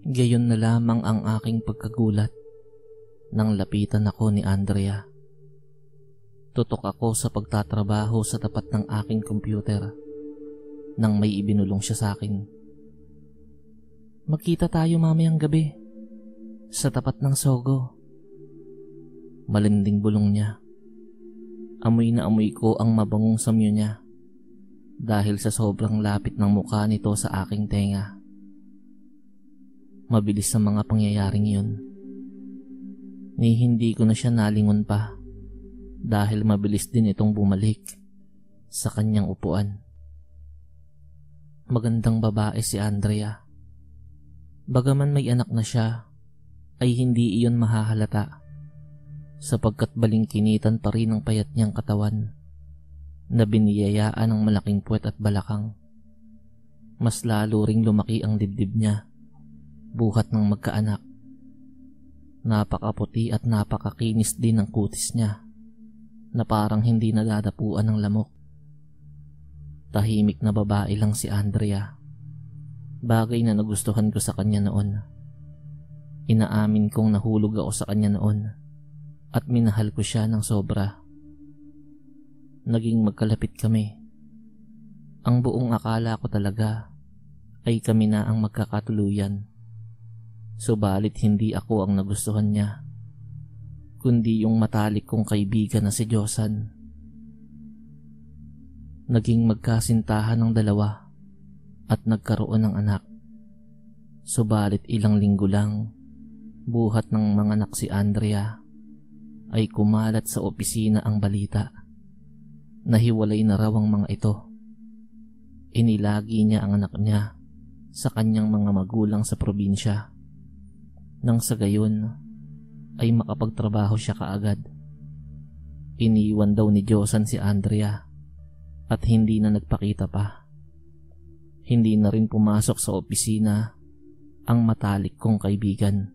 Gayon na lamang ang aking pagkagulat nang lapitan ako ni Andrea. Tutok ako sa pagtatrabaho sa tapat ng aking computer nang may ibinulong siya sa akin. Magkita tayo mamayang gabi sa tapat ng Sogo. Malinding bulong niya. Amoy na amoy ko ang mabangong samyo niya dahil sa sobrang lapit ng mukha nito sa aking tenga. Mabilis sa mga pangyayaring yun. Ni hindi ko na siya nalingon pa dahil mabilis din itong bumalik sa kanyang upuan. Magandang babae si Andrea. Bagaman may anak na siya, ay hindi iyon mahahalata sapagkat balingkinitan pa rin ang payat niyang katawan na biniyayaan ng malaking puwet at balakang. Mas lalo ring lumaki ang dibdib niya, buhat ng magkaanak. Napakaputi at napakakinis din ang kutis niya na parang hindi nadadapuan ng lamok. Tahimik na babae lang si Andrea. Bagay na nagustuhan ko sa kanya noon. Inaamin kong nahulog ako sa kanya noon at minahal ko siya ng sobra. Naging magkalapit kami. Ang buong akala ko talaga ay kami na ang magkakatuluyan. Subalit hindi ako ang nagustuhan niya, kundi yung matalik kong kaibigan na si Josan. Naging magkasintahan ng dalawa at nagkaroon ng anak. Subalit ilang linggo lang, buhat ng mga anak si Andrea, ay kumalat sa opisina ang balita. Nahiwalay na raw ang mga ito. Inilagi niya ang anak niya sa kanyang mga magulang sa probinsya, nang sa gayon ay makapagtrabaho siya kaagad. Iniwan daw ni Josan si Andrea at hindi na nagpakita pa. Hindi na rin pumasok sa opisina ang matalik kong kaibigan.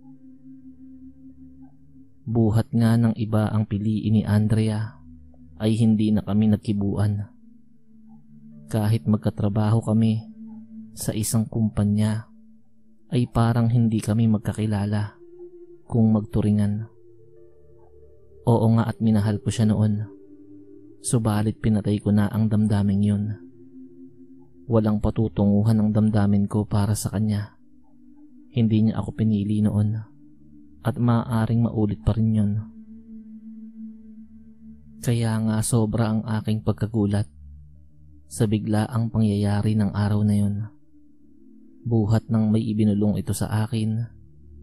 Buhat nga ng iba ang piliin ni Andrea ay hindi na kami nagkibuan. Kahit magkatrabaho kami sa isang kumpanya ay parang hindi kami magkakilala kung magturingan. Oo nga at minahal ko siya noon. Subalit pinatay ko na ang damdaming yun. Walang patutunguhan ang damdamin ko para sa kanya. Hindi niya ako pinili noon at maaaring maulit pa rin yun. Kaya nga sobra ang aking pagkagulat sa biglaang pangyayari ng araw na yun. Buhat ng may ibinulong ito sa akin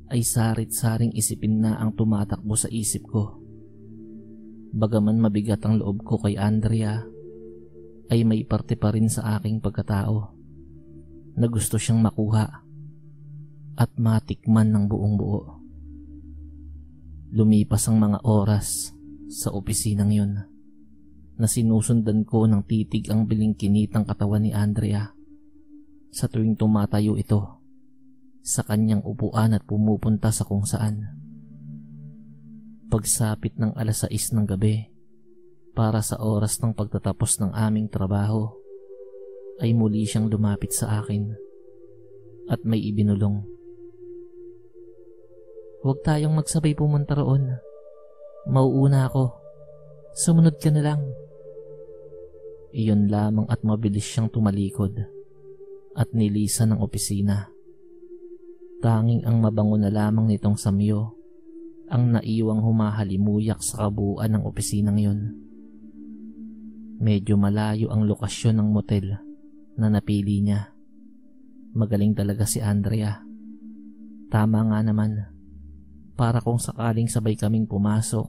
ay sarit-saring isipin na ang tumatakbo sa isip ko. Bagaman mabigat ang loob ko kay Andrea, ay may parte pa rin sa aking pagkatao na gusto siyang makuha at matikman ng buong buo. Lumipas ang mga oras sa opisinang yun na sinusundan ko ng titig ang bilingkinitang katawan ni Andrea sa tuwing tumatayo ito sa kanyang upuan at pumupunta sa kung saan. Pagsapit ng 6:00 ng gabi para sa oras ng pagtatapos ng aming trabaho ay muli siyang lumapit sa akin at may ibinulong. Huwag tayong magsabay pumunta roon. Mauuna ako. Sumunod ka na lang. Iyon lamang at mabilis siyang tumalikod at nilisan ng opisina. Tanging ang mabango na lamang nitong samyo ang naiwang humahalimuyak sa kabuuan ng opisinang yun. Medyo malayo ang lokasyon ng motel na napili niya. Magaling talaga si Andrea. Tama nga naman, para kung sakaling sabay kaming pumasok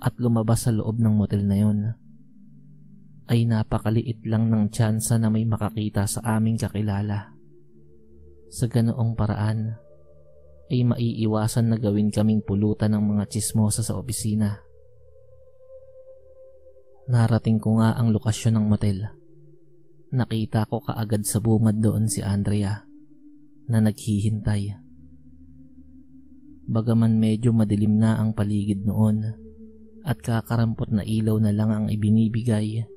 at lumabas sa loob ng motel na yun, ay napakaliit lang ng tsansa na may makakita sa aming kakilala. Sa ganoong paraan, ay maiiwasan na gawin kaming pulutan ng mga tsismosa sa opisina. Narating ko nga ang lokasyon ng motel. Nakita ko kaagad sa bungad doon si Andrea na naghihintay. Bagaman medyo madilim na ang paligid noon at kakarampot na ilaw na lang ang ibinibigay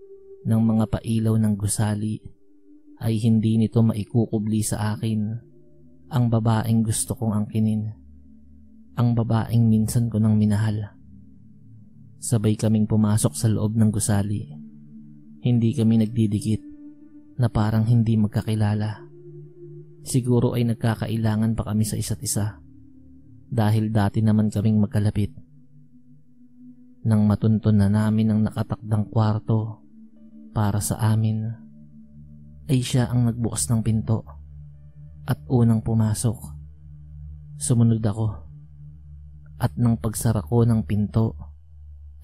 ng mga pailaw ng gusali, ay hindi nito maikukubli sa akin Ang babaeng gusto kong angkinin. Ang babaeng minsan ko nang minahal. Sabay kaming pumasok sa loob ng gusali. Hindi kami nagdidikit na parang hindi magkakilala. Siguro ay nagkakailangan pa kami sa isa't isa dahil dati naman kaming magkalapit. Nang matunton na namin ang nakatakdang kwarto para sa amin, ay siya ang nagbukas ng pinto at unang pumasok. Sumunod ako at nang pagsara ko ng pinto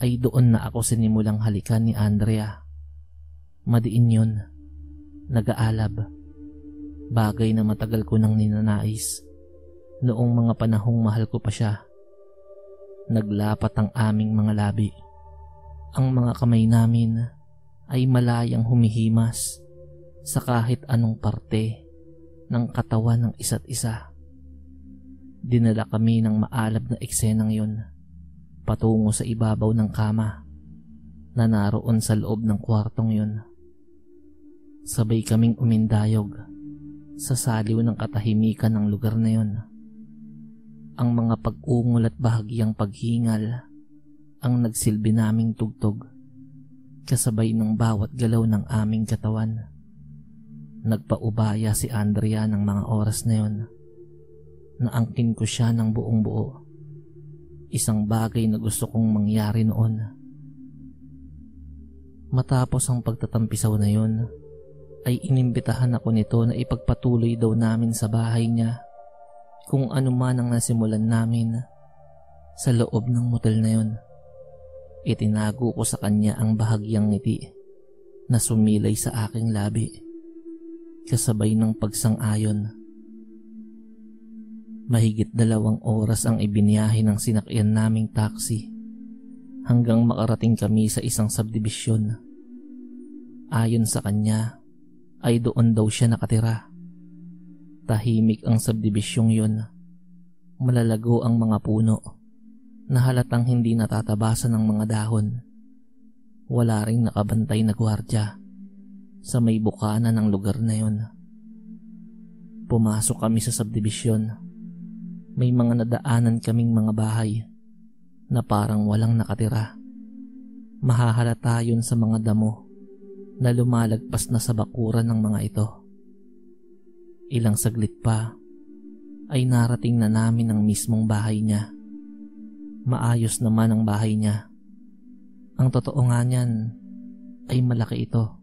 ay doon na ako sinimulang halikan ni Andrea. Madiin yun, nag-aalab, bagay na matagal ko nang ninanais noong mga panahong mahal ko pa siya. Naglapat ang aming mga labi. Ang mga kamay namin ay malayang humihimas sa kahit anong parte ng katawan ng isa't isa. Dinala kami ng maalab na eksenang yun patungo sa ibabaw ng kama na naroon sa loob ng kwartong yun. Sabay kaming umindayog sa saliw ng katahimikan ng lugar na yun. Ang mga pag-ungol at bahagyang paghingal ang nagsilbi naming tugtog kasabay ng bawat galaw ng aming katawan. Nagpaubaya si Andrea ng mga oras na yun. Naangkin ko siya ng buong buo. Isang bagay na gusto kong mangyari noon. Matapos ang pagtatampisaw na yun, ay inimbitahan ako nito na ipagpatuloy daw namin sa bahay niya kung ano man ang nasimulan namin sa loob ng motel na yun. Itinago ko sa kanya ang bahagyang ngiti na sumilay sa aking labi kasabay ng pagsang-ayon. Mahigit 2 oras ang ibiniyahe ng sinakyan naming taxi hanggang makarating kami sa isang subdivision. Ayon sa kanya ay doon daw siya nakatira. Tahimik ang subdivisyong yun. Malalago ang mga puno na halatang hindi natatabasan ng mga dahon. Wala ring nakabantay na gwardya sa may bukana ng lugar na yun. Pumasok kami sa subdivision. May mga nadaanan kaming mga bahay na parang walang nakatira. Mahahalata yun sa mga damo na lumalagpas na sa bakuran ng mga ito. Ilang saglit pa ay narating na namin ang mismong bahay niya. Maayos naman ang bahay niya. Ang totoo nga niyan ay malaki ito.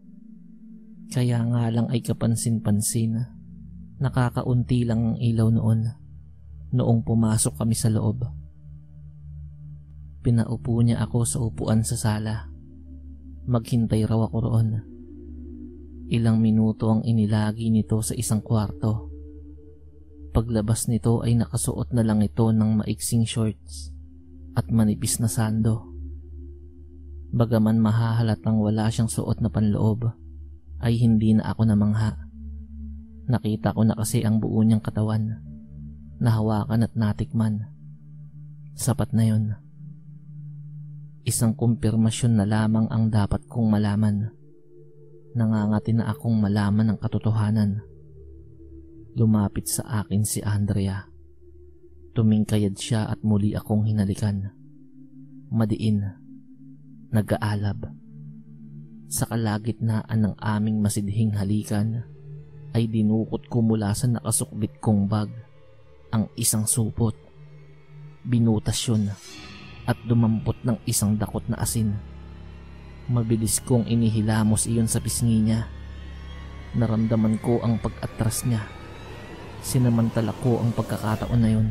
Kaya nga lang ay kapansin-pansin. Nakakaunti lang ang ilaw noong pumasok kami sa loob. Pinaupo niya ako sa upuan sa sala. Maghintay raw ako roon. Ilang minuto ang inilagi nito sa isang kwarto. Paglabas nito ay nakasuot na lang ito ng maiksing shorts at manipis na sando. Bagaman mahahalatang wala siyang suot na panloob, ay hindi na ako namangha. Nakita ko na kasi ang buo niyang katawan. Nahawakan at natikman. Sapat na yun. Isang kumpirmasyon na lamang ang dapat kong malaman. Nangangati na akong malaman ang katotohanan. Lumapit sa akin si Andrea. Tumingkayad siya at muli akong hinalikan. Madiin. Nag-aalab. Sa kalagitnaan ng aming masidhing halikan, ay dinukot ko mula sa nakasukbit kong bag ang isang supot. Binutas yun at dumampot ng isang dakot na asin. Mabilis kong inihilamos iyon sa pisngi niya. Naramdaman ko ang pag-atras niya. Sinamantala ko ang pagkakataon na yun.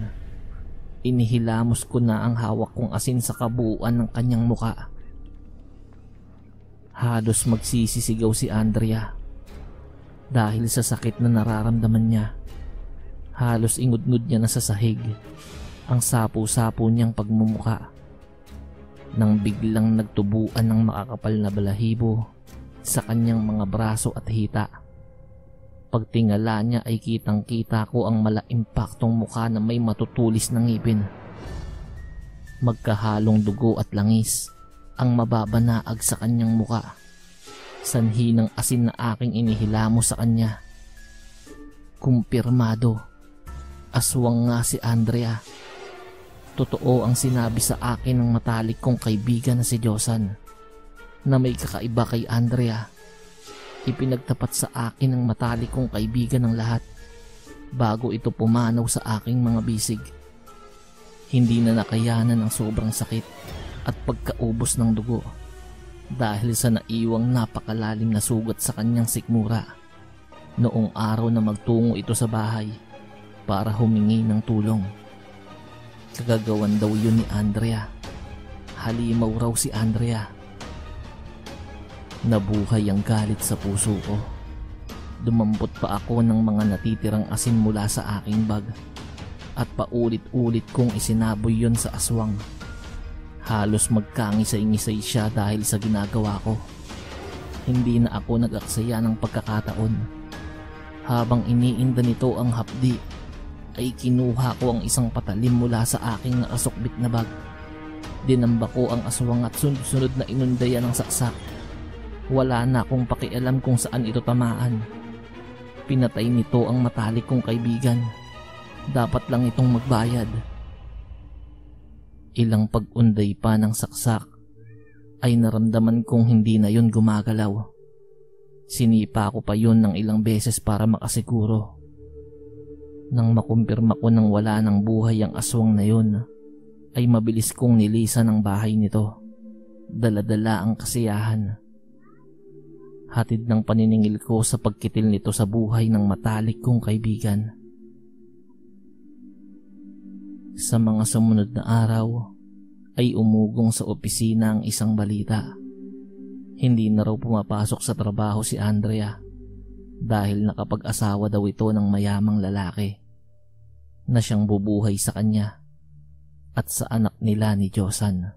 Inihilamos ko na ang hawak kong asin sa kabuuan ng kanyang muka. Halos magsisisigaw si Andrea dahil sa sakit na nararamdaman niya. Halos ingudngod niya na sa sahig ang sapu-sapu niyang pagmumuka nang biglang nagtubuan ng makakapal na balahibo sa kanyang mga braso at hita. Pagtingala niya ay kitang-kita ko ang malaimpaktong mukha na may matutulis na ngipin. Magkahalong dugo at langis ang mababanaag sa kanyang muka. Sanhi ng asin na aking inihilamo sa kanya. Kumpirmado Aswang nga si Andrea. Totoo ang sinabi sa akin ng matalik kong kaibigan na si Josan na may kakaiba kay Andrea. Ipinagtapat sa akin ng matalik kong kaibigan ng lahat bago ito pumanaw sa aking mga bisig. Hindi na nakayanan ang sobrang sakit at pagkaubos ng dugo dahil sa naiwang napakalalim na sugat sa kanyang sikmura noong araw na magtungo ito sa bahay para humingi ng tulong. Kagagawan daw yun ni Andrea. Halimaw raw si Andrea. Nabuhay ang galit sa puso ko. Dumambot pa ako ng mga natitirang asin mula sa aking bag at paulit-ulit kong isinaboy yon sa aswang. Halos magkangisay-ngisay siya dahil sa ginagawa ko. Hindi na ako nag-aksaya ng pagkakataon. Habang iniinda nito ang hapdi, ay kinuha ko ang isang patalim mula sa aking nakasukbit na bag. Dinamba ko ang aswang at sunod-sunod na inundayan ng saksak. Wala na akong pakialam kung saan ito tamaan. Pinatay nito ang matalik kong kaibigan. Dapat lang itong magbayad. Ilang pag-unday pa ng saksak ay naramdaman kong hindi na yun gumagalaw. Sinipa ko pa yun ng ilang beses para makasiguro. Nang makumpirma ko nang wala ng buhay ang aswang na yun, ay mabilis kong nilisan ang bahay nito. Dala-dala ang kasiyahan. Hatid ng paniningil ko sa pagkitil nito sa buhay ng matalik kong kaibigan. Sa mga sumunod na araw, ay umugong sa opisina ang isang balita. Hindi na raw pumapasok sa trabaho si Andrea dahil nakapag-asawa daw ito ng mayamang lalaki na siyang bubuhay sa kanya at sa anak nila ni Josan.